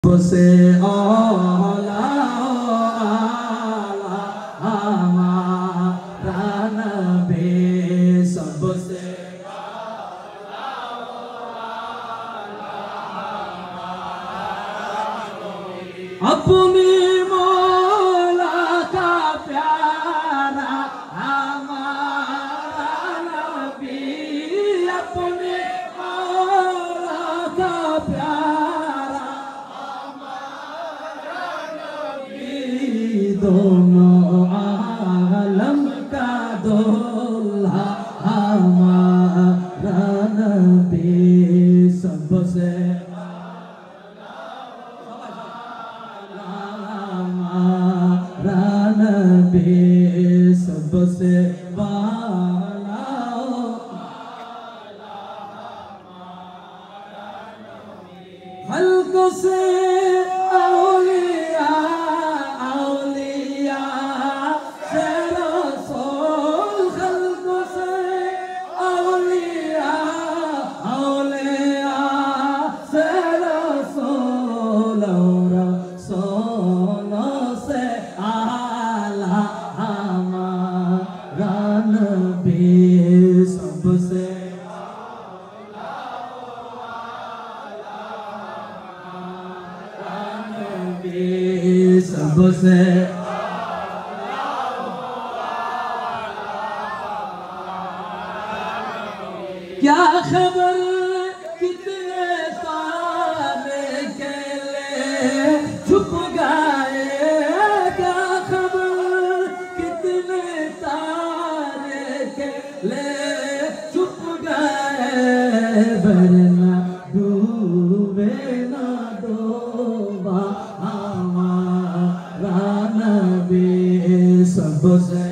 से औला आला हमारा नबी सबसे अपनी मौला का प्यारा हमारा नबी अपने मौला का प्यारा हमारा नबी दोनों आलम का दूल्हा हमारा नबी सबसे नबी सबसे वाला खल्क़ से औलिया औलिया से रसूल खल्क़ से औलिया औलिया से रसूल और रसूलों से आला हमारा नबी सबसे सबसे क्या खबर कितने तारे के लिए छुप गए क्या खबर कितने तारे के लिए छुप गए वरना डूबे ना डूबा हमारा नबी सबसे